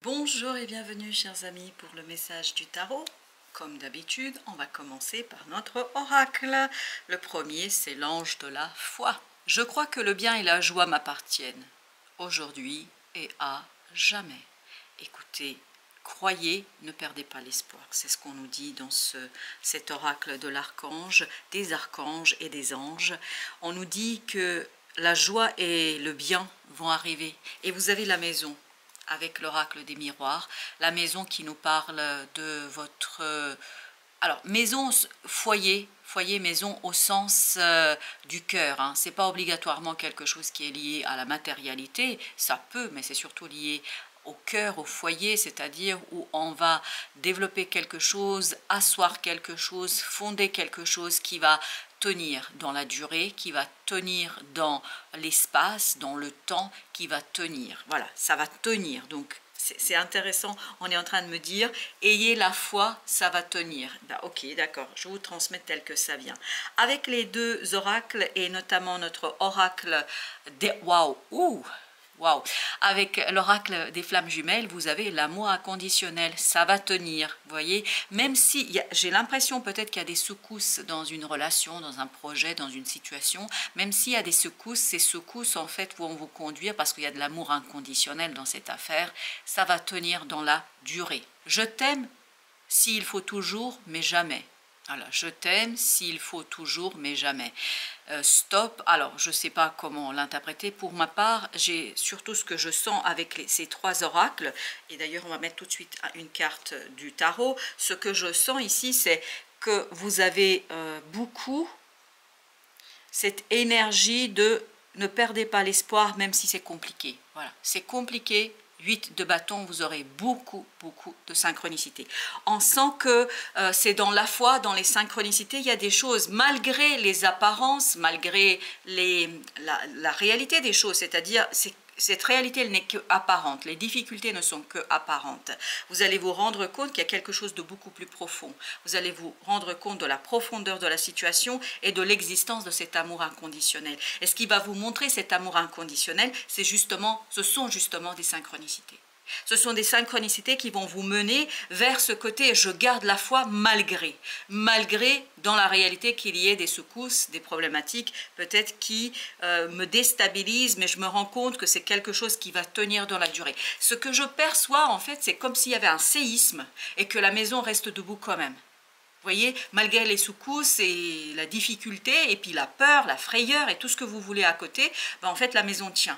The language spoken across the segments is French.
Bonjour et bienvenue chers amis pour le message du tarot. Comme d'habitude, on va commencer par notre oracle. Le premier, c'est l'ange de la foi. Je crois que le bien et la joie m'appartiennent, aujourd'hui et à jamais. Écoutez, croyez, ne perdez pas l'espoir. C'est ce qu'on nous dit dans cet oracle de l'archange, des archanges et des anges. On nous dit que la joie et le bien vont arriver. Et vous avez la maison avec l'oracle des miroirs, la maison qui nous parle de votre... alors, maison, foyer, maison au sens du cœur. Hein. Ce n'est pas obligatoirement quelque chose qui est lié à la matérialité, ça peut, mais c'est surtout lié au cœur, au foyer, c'est-à-dire où on va développer quelque chose, asseoir quelque chose, fonder quelque chose qui va tenir dans la durée, qui va tenir dans l'espace, dans le temps, qui va tenir. Voilà, ça va tenir. Donc, c'est intéressant. On est en train de me dire, ayez la foi, ça va tenir. Ben, ok, d'accord, je vous transmets tel que ça vient. Avec les deux oracles et notamment notre oracle des... Waouh, Wow. Avec l'oracle des flammes jumelles, vous avez l'amour inconditionnel, ça va tenir, vous voyez. Même si j'ai l'impression peut-être qu'il y a des secousses dans une relation, dans un projet, dans une situation, même s'il y a des secousses, ces secousses en fait vont vous conduire, parce qu'il y a de l'amour inconditionnel dans cette affaire, ça va tenir dans la durée. Je t'aime s'il faut toujours, mais jamais. Voilà, je t'aime s'il faut toujours, mais jamais. Stop, alors je ne sais pas comment l'interpréter. Pour ma part, j'ai surtout ce que je sens avec ces trois oracles. Et d'ailleurs, on va mettre tout de suite une carte du tarot. Ce que je sens ici, c'est que vous avez beaucoup cette énergie de ne perdez pas l'espoir, même si c'est compliqué. Voilà, c'est compliqué. 8 de bâton, vous aurez beaucoup de synchronicité. On sent que c'est dans la foi, dans les synchronicités, il y a des choses, malgré les apparences, malgré la réalité des choses, c'est-à-dire cette réalité, elle n'est que apparente, les difficultés ne sont que apparentes. Vous allez vous rendre compte qu'il y a quelque chose de beaucoup plus profond. Vous allez vous rendre compte de la profondeur de la situation et de l'existence de cet amour inconditionnel. Et ce qui va vous montrer cet amour inconditionnel, ce sont justement des synchronicités. Ce sont des synchronicités qui vont vous mener vers ce côté « je garde la foi malgré ». Malgré, dans la réalité, qu'il y ait des secousses, des problématiques peut-être qui me déstabilisent, mais je me rends compte que c'est quelque chose qui va tenir dans la durée. Ce que je perçois, en fait, c'est comme s'il y avait un séisme et que la maison reste debout quand même. Vous voyez, malgré les secousses et la difficulté, et puis la peur, la frayeur et tout ce que vous voulez à côté, ben en fait, la maison tient.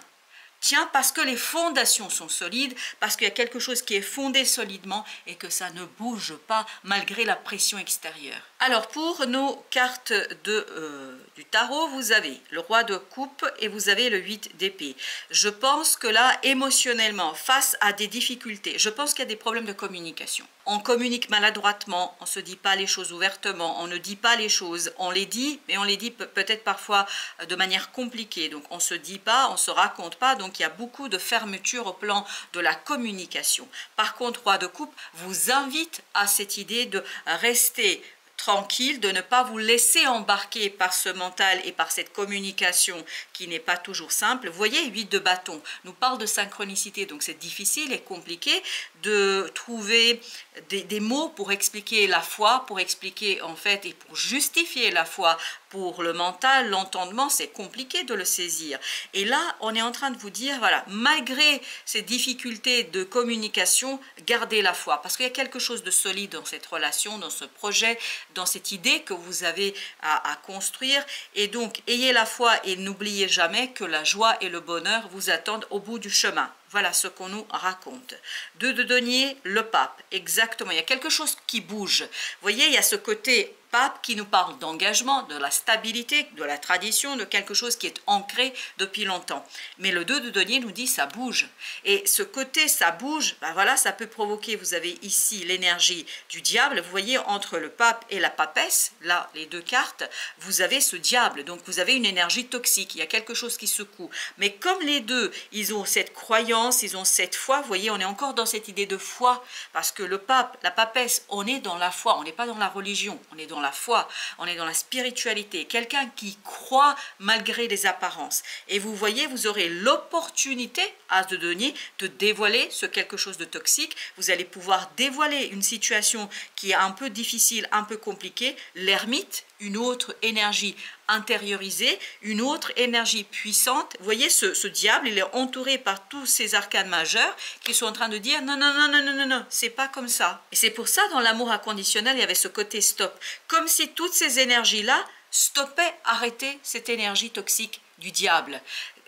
Tiens, parce que les fondations sont solides, parce qu'il y a quelque chose qui est fondé solidement et que ça ne bouge pas malgré la pression extérieure. Alors, pour nos cartes du tarot, vous avez le roi de coupe et vous avez le 8 d'épée. Je pense que là, émotionnellement, face à des difficultés, je pense qu'il y a des problèmes de communication. On communique maladroitement, on ne se dit pas les choses ouvertement, on ne dit pas les choses, on les dit, mais on les dit peut-être parfois de manière compliquée. Donc, on ne se dit pas, on ne se raconte pas, donc il y a beaucoup de fermeture au plan de la communication. Par contre, roi de coupe vous invite à cette idée de rester tranquille, de ne pas vous laisser embarquer par ce mental et par cette communication qui n'est pas toujours simple. Vous voyez, 8 de bâton nous parle de synchronicité, donc c'est difficile et compliqué de trouver des mots pour expliquer la foi, pour expliquer en fait et pour justifier la foi. Pour le mental, l'entendement, c'est compliqué de le saisir. Et là, on est en train de vous dire, voilà, malgré ces difficultés de communication, gardez la foi. Parce qu'il y a quelque chose de solide dans cette relation, dans ce projet, dans cette idée que vous avez à construire. Et donc, ayez la foi et n'oubliez jamais que la joie et le bonheur vous attendent au bout du chemin. Voilà ce qu'on nous raconte. 2 de denier, le pape, exactement. Il y a quelque chose qui bouge. Vous voyez, il y a ce côté pape qui nous parle d'engagement, de la stabilité, de la tradition, de quelque chose qui est ancré depuis longtemps. Mais le 2 de denier nous dit ça bouge. Et ce côté ça bouge, ben voilà, ça peut provoquer, vous avez ici l'énergie du diable. Vous voyez, entre le pape et la papesse, là, les deux cartes, vous avez ce diable. Donc vous avez une énergie toxique, il y a quelque chose qui secoue. Mais comme les deux, ils ont cette croyance confiance, ils ont cette foi. Vous voyez, on est encore dans cette idée de foi, parce que le pape, la papesse, on est dans la foi, on n'est pas dans la religion, on est dans la foi, on est dans la spiritualité, quelqu'un qui croit malgré les apparences. Et vous voyez, vous aurez l'opportunité, as de denier, de dévoiler ce quelque chose de toxique. Vous allez pouvoir dévoiler une situation qui est un peu difficile, un peu compliquée, l'ermite, une autre énergie intériorisée, une autre énergie puissante. Vous voyez, ce diable, il est entouré par tous ces arcanes majeurs qui sont en train de dire non, non, non, non, non, non, non, c'est pas comme ça. Et c'est pour ça, dans l'amour inconditionnel, il y avait ce côté stop. Comme si toutes ces énergies-là stoppaient, arrêtaient cette énergie toxique du diable.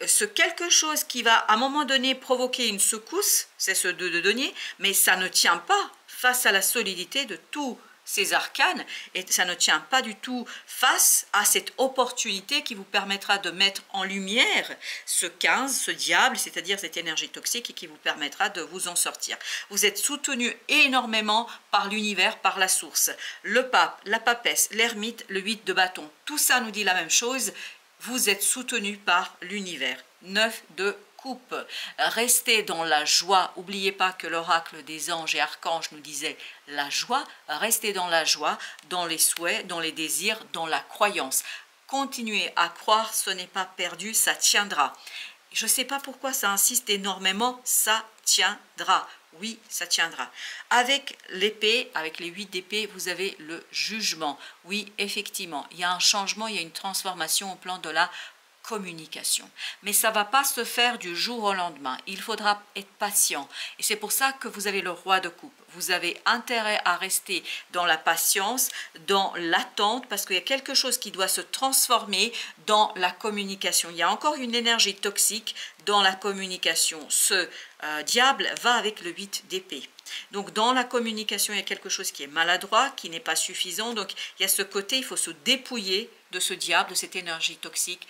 Ce quelque chose qui va, à un moment donné, provoquer une secousse, c'est ce 2 de denier, mais ça ne tient pas face à la solidité de tout ces arcanes, et ça ne tient pas du tout face à cette opportunité qui vous permettra de mettre en lumière ce 15, ce diable, c'est-à-dire cette énergie toxique, et qui vous permettra de vous en sortir. Vous êtes soutenu énormément par l'univers, par la source. Le pape, la papesse, l'ermite, le 8 de bâton, tout ça nous dit la même chose. Vous êtes soutenu par l'univers. 9 de coupe. Restez dans la joie. N'oubliez pas que l'oracle des anges et archanges nous disait la joie. Restez dans la joie, dans les souhaits, dans les désirs, dans la croyance. Continuez à croire, ce n'est pas perdu, ça tiendra. Je ne sais pas pourquoi ça insiste énormément, ça tiendra. Oui, ça tiendra. Avec l'épée, avec les 8 d'épée, vous avez le jugement. Oui, effectivement, il y a un changement, il y a une transformation au plan de la communication. Mais ça ne va pas se faire du jour au lendemain. Il faudra être patient. Et c'est pour ça que vous avez le roi de coupe. Vous avez intérêt à rester dans la patience, dans l'attente, parce qu'il y a quelque chose qui doit se transformer dans la communication. Il y a encore une énergie toxique dans la communication. Ce diable va avec le 8 d'épée. Donc dans la communication, il y a quelque chose qui est maladroit, qui n'est pas suffisant. Donc il y a ce côté, il faut se dépouiller de ce diable, de cette énergie toxique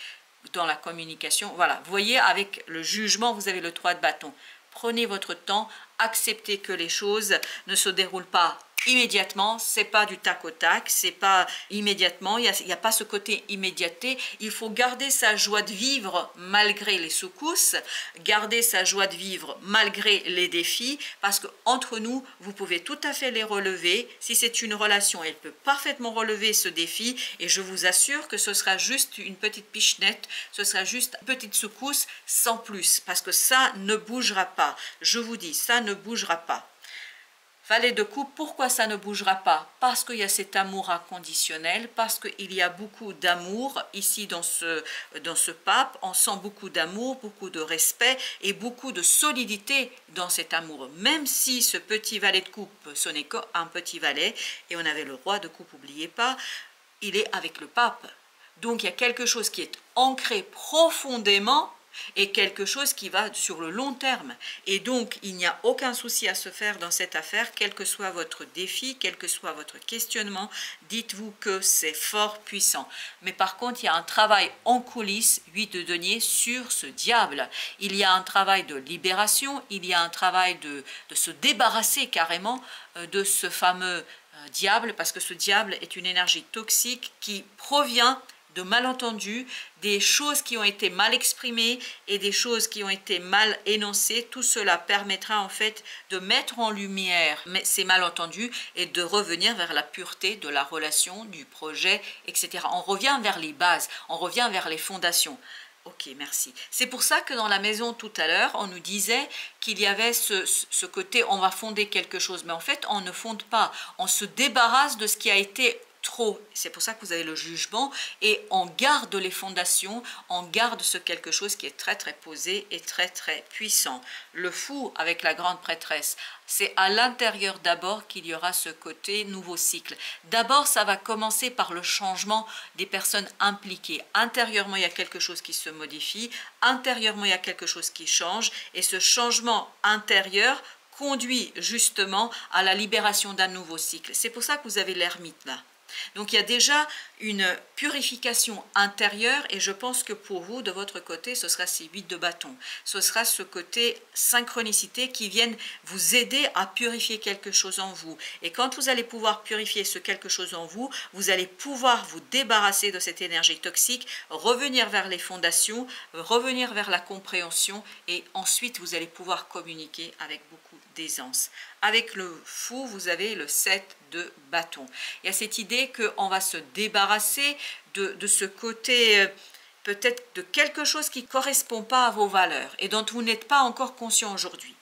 dans la communication. Voilà, vous voyez, avec le jugement, vous avez le 3 de bâton. Prenez votre temps, acceptez que les choses ne se déroulent pas immédiatement, c'est pas du tac au tac, c'est pas immédiatement, il n'y a pas ce côté immédiateté. Il faut garder sa joie de vivre malgré les secousses, garder sa joie de vivre malgré les défis, parce que entre nous, vous pouvez tout à fait les relever. Si c'est une relation, elle peut parfaitement relever ce défi, et je vous assure que ce sera juste une petite pichenette, ce sera juste une petite secousse sans plus, parce que ça ne bougera pas. Je vous dis, ça ne bougera pas. Valet de coupe, pourquoi ça ne bougera pas? Parce qu'il y a cet amour inconditionnel, parce qu'il y a beaucoup d'amour ici dans ce pape. On sent beaucoup d'amour, beaucoup de respect et beaucoup de solidité dans cet amour. Même si ce petit valet de coupe, ce n'est qu'un petit valet, et on avait le roi de coupe, n'oubliez pas, il est avec le pape. Donc il y a quelque chose qui est ancré profondément et quelque chose qui va sur le long terme. Et donc, il n'y a aucun souci à se faire dans cette affaire, quel que soit votre défi, quel que soit votre questionnement, dites-vous que c'est fort puissant. Mais par contre, il y a un travail en coulisses, 8 de denier, sur ce diable. Il y a un travail de libération, il y a un travail de se débarrasser carrément de ce fameux diable, parce que ce diable est une énergie toxique qui provient de malentendus, des choses qui ont été mal exprimées et des choses qui ont été mal énoncées. Tout cela permettra en fait de mettre en lumière ces malentendus et de revenir vers la pureté de la relation, du projet, etc. On revient vers les bases, on revient vers les fondations. Ok, merci. C'est pour ça que dans la maison tout à l'heure, on nous disait qu'il y avait ce côté, on va fonder quelque chose. Mais en fait, on ne fonde pas. On se débarrasse de ce qui a été trop. C'est pour ça que vous avez le jugement et on garde les fondations, on garde ce quelque chose qui est très très posé et très très puissant. Le fou avec la grande prêtresse, c'est à l'intérieur d'abord qu'il y aura ce côté nouveau cycle. D'abord, ça va commencer par le changement des personnes impliquées. Intérieurement, il y a quelque chose qui se modifie, intérieurement, il y a quelque chose qui change et ce changement intérieur conduit justement à la libération d'un nouveau cycle. C'est pour ça que vous avez l'ermite là. Donc il y a déjà une purification intérieure et je pense que pour vous, de votre côté, ce sera ces 8 de bâton. Ce sera ce côté synchronicité qui vienne vous aider à purifier quelque chose en vous. Et quand vous allez pouvoir purifier ce quelque chose en vous, vous allez pouvoir vous débarrasser de cette énergie toxique, revenir vers les fondations, revenir vers la compréhension et ensuite vous allez pouvoir communiquer avec beaucoup d'aisance. Avec le fou, vous avez le 7 de bâton. Il y a cette idée qu'on va se débarrasser de ce côté peut-être de quelque chose qui ne correspond pas à vos valeurs et dont vous n'êtes pas encore conscient aujourd'hui.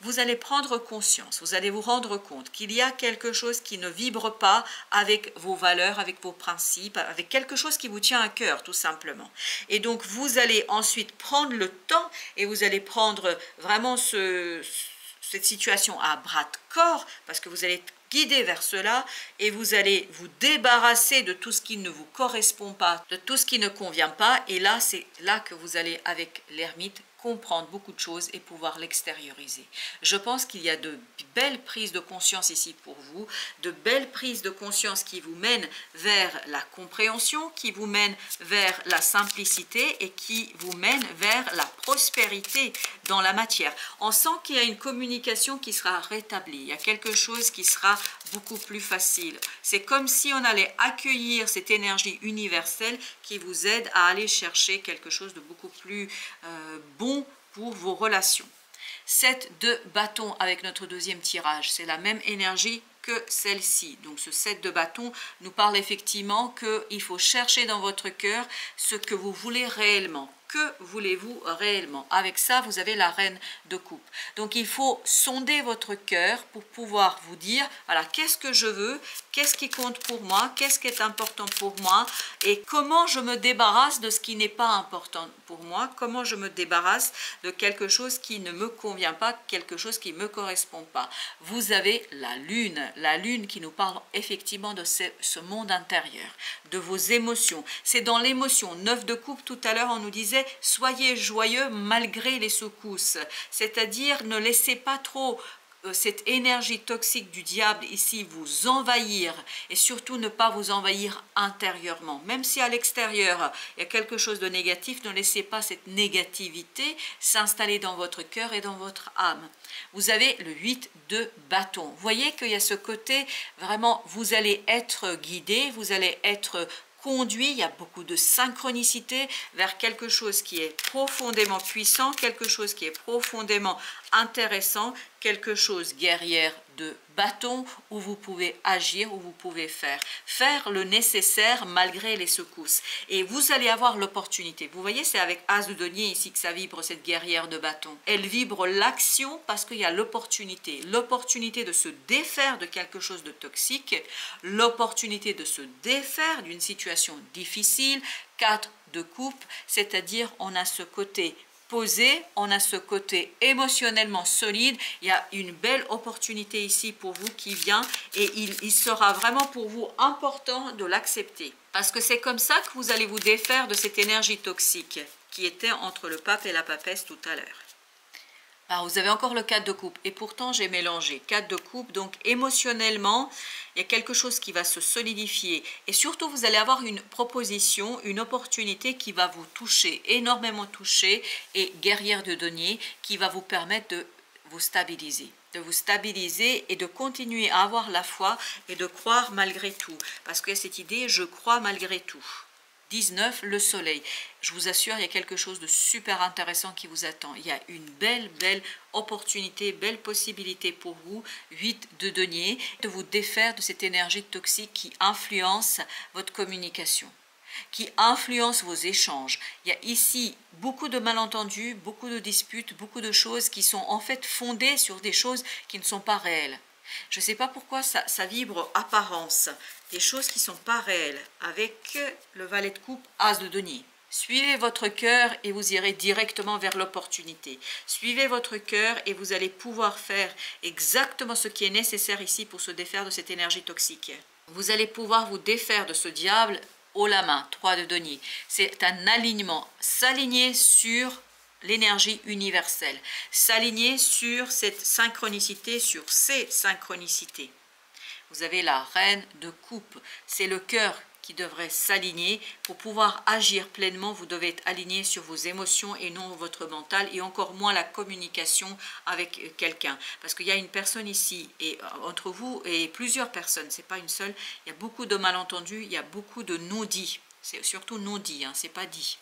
Vous allez prendre conscience, vous allez vous rendre compte qu'il y a quelque chose qui ne vibre pas avec vos valeurs, avec vos principes, avec quelque chose qui vous tient à cœur tout simplement. Et donc vous allez ensuite prendre le temps et vous allez prendre vraiment cette situation à bras de corps parce que vous allez être guidé vers cela et vous allez vous débarrasser de tout ce qui ne vous correspond pas, de tout ce qui ne convient pas et là c'est là que vous allez avec l'ermite comprendre beaucoup de choses et pouvoir l'extérioriser. Je pense qu'il y a de belles prises de conscience ici pour vous, de belles prises de conscience qui vous mènent vers la compréhension, qui vous mènent vers la simplicité et qui vous mènent vers la prospérité dans la matière. On sent qu'il y a une communication qui sera rétablie, il y a quelque chose qui sera beaucoup plus facile. C'est comme si on allait accueillir cette énergie universelle qui vous aide à aller chercher quelque chose de beaucoup plus bon pour vos relations. 7 de bâton avec notre deuxième tirage, c'est la même énergie que celle-ci. Donc ce 7 de bâton nous parle effectivement qu'il faut chercher dans votre cœur ce que vous voulez réellement. Que voulez-vous réellement? Avec ça, vous avez la reine de coupe. Donc, il faut sonder votre cœur pour pouvoir vous dire, voilà, qu'est-ce que je veux? Qu'est-ce qui compte pour moi? Qu'est-ce qui est important pour moi? Et comment je me débarrasse de ce qui n'est pas important pour moi? Comment je me débarrasse de quelque chose qui ne me convient pas, quelque chose qui ne me correspond pas? Vous avez la lune qui nous parle effectivement de ce monde intérieur, de vos émotions. C'est dans l'émotion. 9 de coupe, tout à l'heure, on nous disait soyez joyeux malgré les secousses, c'est-à-dire ne laissez pas trop cette énergie toxique du diable ici vous envahir et surtout ne pas vous envahir intérieurement. Même si à l'extérieur il y a quelque chose de négatif, ne laissez pas cette négativité s'installer dans votre cœur et dans votre âme. Vous avez le 8 de bâton. Vous voyez qu'il y a ce côté vraiment, vous allez être guidé, vous allez être conduit, il y a beaucoup de synchronicité vers quelque chose qui est profondément puissant, quelque chose qui est profondément intéressant, quelque chose guerrière de bâton où vous pouvez agir, où vous pouvez faire le nécessaire malgré les secousses. Et vous allez avoir l'opportunité. Vous voyez, c'est avec As de denier ici que ça vibre cette guerrière de bâton. Elle vibre l'action parce qu'il y a l'opportunité. L'opportunité de se défaire de quelque chose de toxique, l'opportunité de se défaire d'une situation difficile. 4 de coupe, c'est-à-dire on a ce côté posé, on a ce côté émotionnellement solide, il y a une belle opportunité ici pour vous qui vient et il sera vraiment pour vous important de l'accepter. Parce que c'est comme ça que vous allez vous défaire de cette énergie toxique qui était entre le pape et la papesse tout à l'heure. Alors, vous avez encore le 4 de coupe et pourtant j'ai mélangé 4 de coupe, donc émotionnellement il y a quelque chose qui va se solidifier et surtout vous allez avoir une proposition, une opportunité qui va vous toucher, énormément toucher, et guerrière de denier qui va vous permettre de vous stabiliser et de continuer à avoir la foi et de croire malgré tout, parce qu'il y a cette idée je crois malgré tout. 19, le soleil. Je vous assure, il y a quelque chose de super intéressant qui vous attend. Il y a une belle opportunité, belle possibilité pour vous. 8 de denier, de vous défaire de cette énergie toxique qui influence votre communication, qui influence vos échanges. Il y a ici beaucoup de malentendus, beaucoup de disputes, beaucoup de choses qui sont en fait fondées sur des choses qui ne sont pas réelles. Je ne sais pas pourquoi ça vibre apparence, des choses qui ne sont pas réelles, avec le valet de coupe, As de denier. Suivez votre cœur et vous irez directement vers l'opportunité. Suivez votre cœur et vous allez pouvoir faire exactement ce qui est nécessaire ici pour se défaire de cette énergie toxique. Vous allez pouvoir vous défaire de ce diable haut la main, 3 de denier. C'est un alignement, s'aligner sur l'énergie universelle, s'aligner sur cette synchronicité, sur ces synchronicités. Vous avez la reine de coupe. C'est le cœur qui devrait s'aligner. Pour pouvoir agir pleinement, vous devez être aligné sur vos émotions et non votre mental, et encore moins la communication avec quelqu'un. Parce qu'il y a une personne ici, et entre vous et plusieurs personnes, c'est pas une seule, il y a beaucoup de malentendus, il y a beaucoup de non-dits. C'est surtout non-dit, hein, c'est pas dit.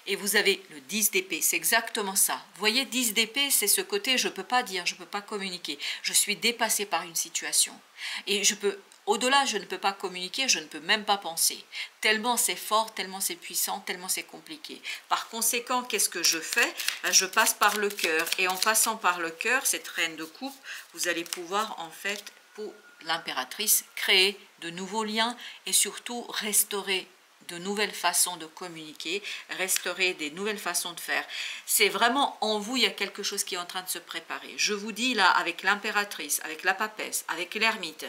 Et vous avez le 10 d'épée, c'est exactement ça. Vous voyez, 10 d'épée, c'est ce côté, je ne peux pas dire, je ne peux pas communiquer. Je suis dépassé par une situation. Et au-delà, je ne peux pas communiquer, je ne peux même pas penser. Tellement c'est fort, tellement c'est puissant, tellement c'est compliqué. Par conséquent, qu'est-ce que je fais? Je passe par le cœur. Et en passant par le cœur, cette reine de coupe, vous allez pouvoir, en fait, pour l'impératrice, créer de nouveaux liens et surtout restaurer de nouvelles façons de communiquer, restaurer des nouvelles façons de faire. C'est vraiment en vous, il y a quelque chose qui est en train de se préparer. Je vous dis là, avec l'impératrice, avec la papesse, avec l'ermite,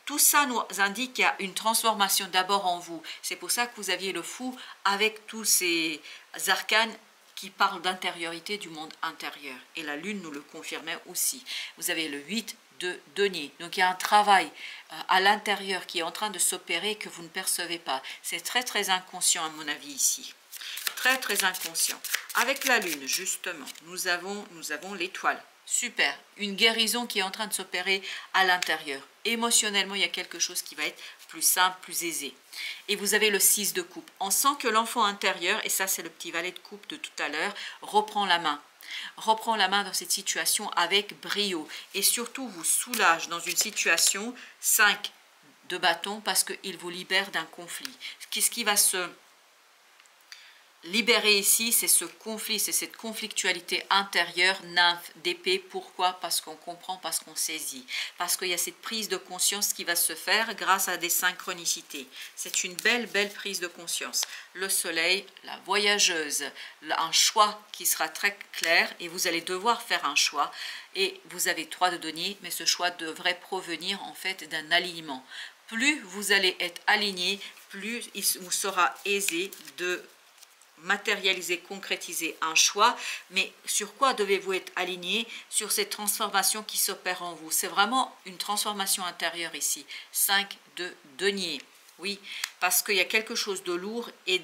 tout ça nous indique qu'il y a une transformation d'abord en vous. C'est pour ça que vous aviez le fou avec tous ces arcanes qui parlent d'intériorité, du monde intérieur. Et la lune nous le confirmait aussi. Vous avez le 8 de denier. Donc il y a un travail à l'intérieur qui est en train de s'opérer que vous ne percevez pas. C'est très très inconscient à mon avis ici. Très très inconscient. Avec la lune justement, nous avons l'étoile. Super. Une guérison qui est en train de s'opérer à l'intérieur. Émotionnellement, il y a quelque chose qui va être plus simple, plus aisé. Et vous avez le 6 de coupe. On sent que l'enfant intérieur, et ça c'est le petit valet de coupe de tout à l'heure, reprend la main. Reprend la main dans cette situation avec brio. Et surtout vous soulage dans une situation 5 de bâton parce qu'il vous libère d'un conflit. Qu'est-ce qui va se libérer ici? C'est ce conflit, c'est cette conflictualité intérieure, nymphe d'épée. Pourquoi? Parce qu'on comprend, parce qu'on saisit. Parce qu'il y a cette prise de conscience qui va se faire grâce à des synchronicités. C'est une belle, belle prise de conscience. Le soleil, la voyageuse, un choix qui sera très clair et vous allez devoir faire un choix. Et vous avez 3 de denier, mais ce choix devrait provenir en fait d'un alignement. Plus vous allez être aligné, plus il vous sera aisé de matérialiser, concrétiser un choix. Mais sur quoi devez-vous être aligné? Sur cette transformation qui s'opère en vous. C'est vraiment une transformation intérieure ici. 5 de denier. Oui, parce qu'il y a quelque chose de lourd et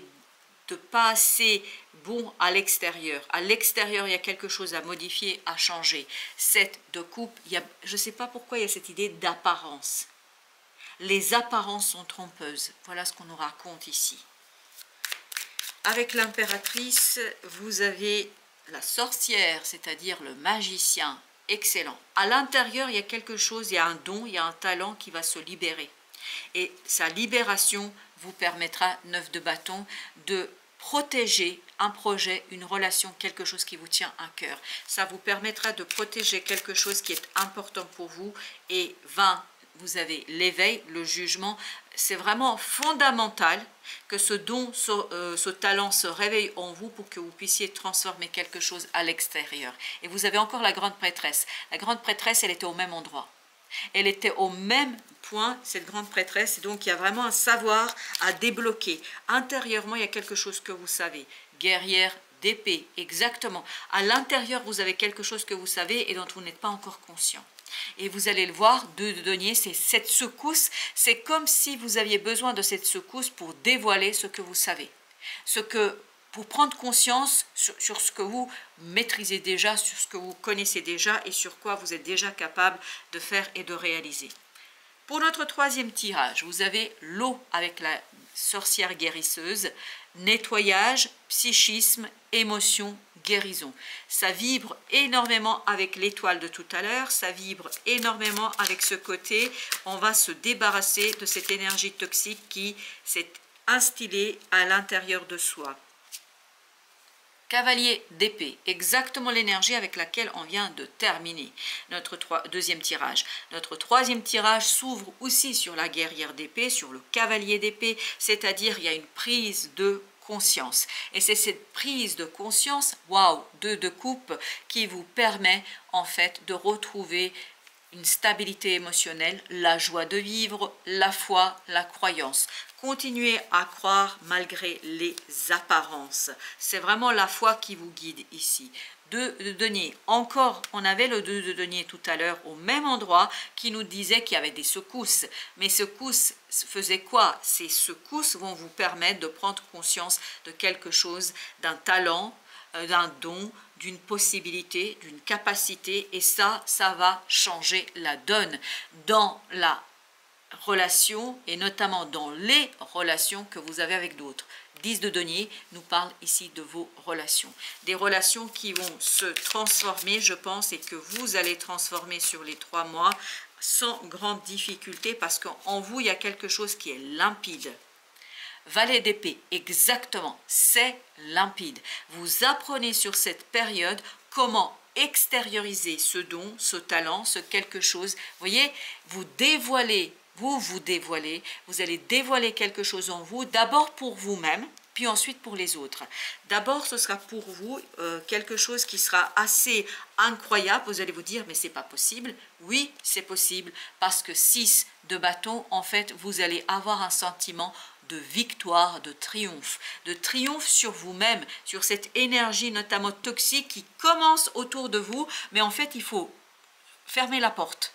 de pas assez bon à l'extérieur. À l'extérieur, il y a quelque chose à modifier, à changer. 7 de coupe, je ne sais pas pourquoi il y a cette idée d'apparence. Les apparences sont trompeuses. Voilà ce qu'on nous raconte ici. Avec l'impératrice, vous avez la sorcière, c'est-à-dire le magicien. Excellent. À l'intérieur, il y a quelque chose, il y a un don, il y a un talent qui va se libérer. Et sa libération vous permettra, 9 de bâton, de protéger un projet, une relation, quelque chose qui vous tient à cœur. Ça vous permettra de protéger quelque chose qui est important pour vous. Et 20, vous avez l'éveil, le jugement. C'est vraiment fondamental que ce don, ce talent se réveille en vous pour que vous puissiez transformer quelque chose à l'extérieur. Et vous avez encore la grande prêtresse. La grande prêtresse, elle était au même endroit. Elle était au même point, cette grande prêtresse, et donc il y a vraiment un savoir à débloquer. Intérieurement, il y a quelque chose que vous savez. Guerrière d'épée, exactement. À l'intérieur, vous avez quelque chose que vous savez et dont vous n'êtes pas encore conscient. Et vous allez le voir, 2 de denier, c'est cette secousse. C'est comme si vous aviez besoin de cette secousse pour dévoiler ce que vous savez. Pour prendre conscience sur ce que vous maîtrisez déjà, sur ce que vous connaissez déjà et sur quoi vous êtes déjà capable de faire et de réaliser. Pour notre 3e tirage, vous avez l'eau avec la sorcière guérisseuse, nettoyage, psychisme, émotion, guérison. Ça vibre énormément avec l'étoile de tout à l'heure, ça vibre énormément avec ce côté. On va se débarrasser de cette énergie toxique qui s'est instillée à l'intérieur de soi. Cavalier d'épée, exactement l'énergie avec laquelle on vient de terminer notre 2e tirage. Notre 3e tirage s'ouvre aussi sur la guerrière d'épée, sur le cavalier d'épée, c'est-à-dire il y a une prise de conscience. Et c'est cette prise de conscience, waouh, 2 de coupe, qui vous permet en fait de retrouver une stabilité émotionnelle, la joie de vivre, la foi, la croyance. Continuez à croire malgré les apparences. C'est vraiment la foi qui vous guide ici. 2 de denier. Encore, on avait le 2 de denier tout à l'heure au même endroit qui nous disait qu'il y avait des secousses. Mais secousses faisaient quoi? Ces secousses vont vous permettre de prendre conscience de quelque chose, d'un talent, d'un don, d'une possibilité, d'une capacité. Et ça va changer la donne dans la relation et notamment dans les relations que vous avez avec d'autres. 10 de denier nous parle ici de vos relations. Des relations qui vont se transformer, je pense, et que vous allez transformer sur les 3 mois sans grande difficulté parce qu'en vous, il y a quelque chose qui est limpide. Valet d'épée, exactement, c'est limpide. Vous apprenez sur cette période comment extérioriser ce don, ce talent, ce quelque chose. Vous voyez, vous dévoilez. Vous dévoilez, vous allez dévoiler quelque chose en vous, d'abord pour vous-même, puis ensuite pour les autres. D'abord, ce sera pour vous quelque chose qui sera assez incroyable. Vous allez vous dire, mais c'est pas possible. Oui, c'est possible, parce que 6 de bâton, en fait, vous allez avoir un sentiment de victoire, de triomphe sur vous-même, sur cette énergie notamment toxique qui commence autour de vous, mais en fait, il faut fermer la porte.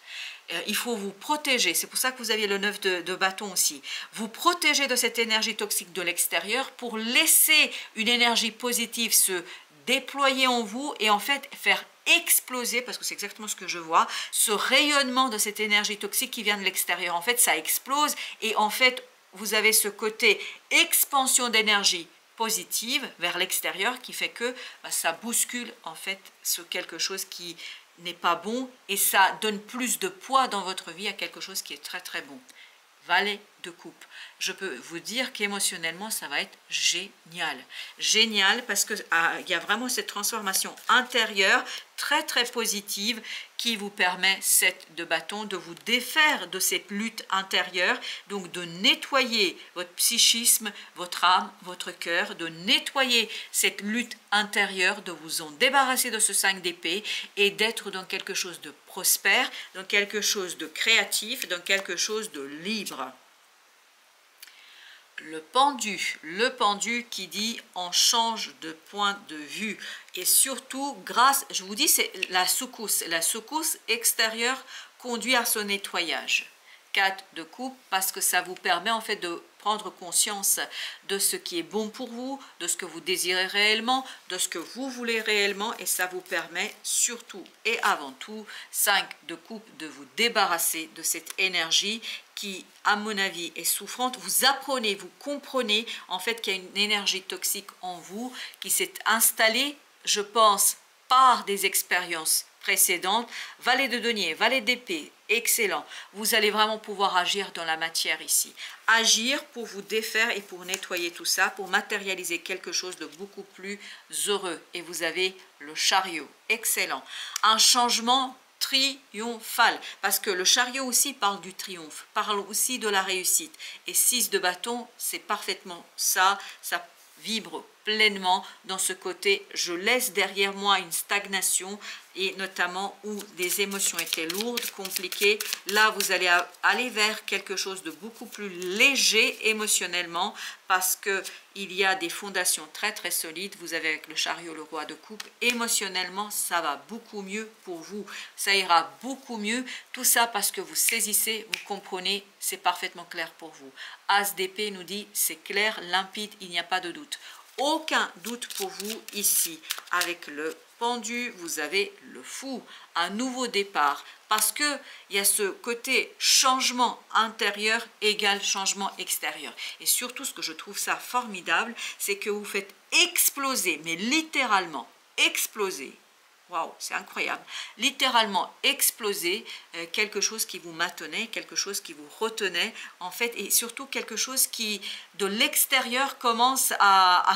Il faut vous protéger, c'est pour ça que vous aviez le 9 de bâton aussi. Vous protéger de cette énergie toxique de l'extérieur pour laisser une énergie positive se déployer en vous et en fait faire exploser, parce que c'est exactement ce que je vois, ce rayonnement de cette énergie toxique qui vient de l'extérieur. En fait, ça explose et en fait, vous avez ce côté expansion d'énergie positive vers l'extérieur qui fait que ça bouscule en fait ce quelque chose qui n'est pas bon et ça donne plus de poids dans votre vie à quelque chose qui est très très bon. Valet de coupe. Je peux vous dire qu'émotionnellement, ça va être génial. Génial parce qu'il y a vraiment cette transformation intérieure très très positive qui vous permet, 7 de bâton, de vous défaire de cette lutte intérieure, donc de nettoyer votre psychisme, votre âme, votre cœur, de nettoyer cette lutte intérieure, de vous en débarrasser de ce 5 d'épée et d'être dans quelque chose de prospère, dans quelque chose de créatif, dans quelque chose de libre. Le pendu qui dit on change de point de vue et surtout grâce, je vous dis, c'est la secousse extérieure conduit à son nettoyage. 4 de coupe parce que ça vous permet en fait de prendre conscience de ce qui est bon pour vous, de ce que vous désirez réellement, de ce que vous voulez réellement et ça vous permet surtout et avant tout, 5 de coupe, de vous débarrasser de cette énergie qui, à mon avis, est souffrante. Vous apprenez, vous comprenez en fait qu'il y a une énergie toxique en vous qui s'est installée, je pense, par des expériences précédentes. Valet de denier, valet d'épée, excellent. Vous allez vraiment pouvoir agir dans la matière ici. Agir pour vous défaire et pour nettoyer tout ça, pour matérialiser quelque chose de beaucoup plus heureux. Et vous avez le chariot, excellent. Un changement triomphal, parce que le chariot aussi parle du triomphe, parle aussi de la réussite. Et 6 de bâton, c'est parfaitement ça, ça vibre pleinement dans ce côté je laisse derrière moi une stagnation et notamment où des émotions étaient lourdes, compliquées. Là vous allez aller vers quelque chose de beaucoup plus léger émotionnellement parce que il y a des fondations très très solides. Vous avez avec le chariot le roi de coupe, émotionnellement ça va beaucoup mieux pour vous, ça ira beaucoup mieux, tout ça parce que vous saisissez, vous comprenez, c'est parfaitement clair pour vous. As d'épée nous dit c'est clair, limpide, il n'y a pas de doute. Aucun doute pour vous ici. Avec le pendu, vous avez le fou, un nouveau départ. Parce qu'il y a ce côté changement intérieur égale changement extérieur. Et surtout, ce que je trouve ça formidable, c'est que vous faites exploser, mais littéralement exploser. Waouh, c'est incroyable. Littéralement exploser quelque chose qui vous maintenait, quelque chose qui vous retenait, en fait, et surtout quelque chose qui, de l'extérieur, commence à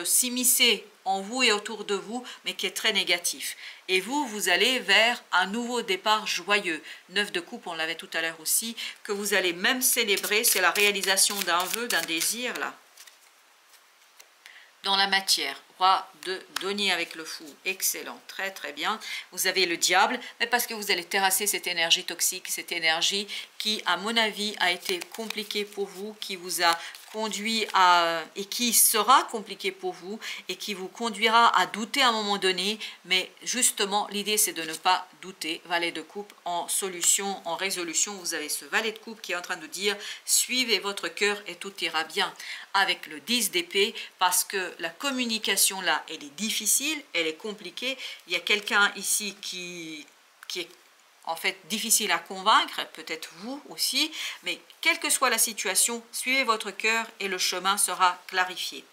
s'immiscer en vous et autour de vous, mais qui est très négatif. Et vous, vous allez vers un nouveau départ joyeux. 9 de coupe, on l'avait tout à l'heure aussi, que vous allez même célébrer, c'est la réalisation d'un vœu, d'un désir, là. Dans la matière, roi de denier avec le fou, excellent, très très bien. Vous avez le diable, mais parce que vous allez terrasser cette énergie toxique, cette énergie qui, à mon avis, a été compliquée pour vous, qui vous a conduit à, et qui sera compliqué pour vous et qui vous conduira à douter à un moment donné, mais justement l'idée c'est de ne pas douter. Valet de coupe en solution, en résolution, vous avez ce valet de coupe qui est en train de dire suivez votre cœur et tout ira bien. Avec le 10 d'épée, parce que la communication là elle est difficile, elle est compliquée, il y a quelqu'un ici qui est en fait difficile à convaincre, peut-être vous aussi, mais quelle que soit la situation, suivez votre cœur et le chemin sera clarifié.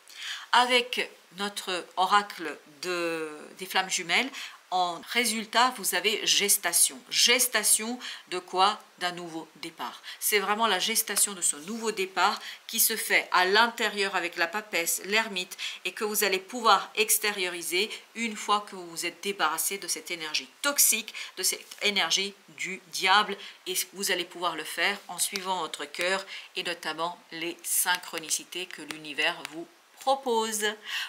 Avec notre oracle des flammes jumelles, en résultat, vous avez gestation. Gestation de quoi? D'un nouveau départ. C'est vraiment la gestation de ce nouveau départ qui se fait à l'intérieur avec la papesse, l'ermite, et que vous allez pouvoir extérioriser une fois que vous vous êtes débarrassé de cette énergie toxique, de cette énergie du diable, et vous allez pouvoir le faire en suivant votre cœur et notamment les synchronicités que l'univers vous propose.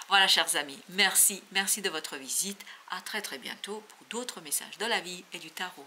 Voilà chers amis, merci de votre visite. À très bientôt pour d'autres messages de la vie et du tarot.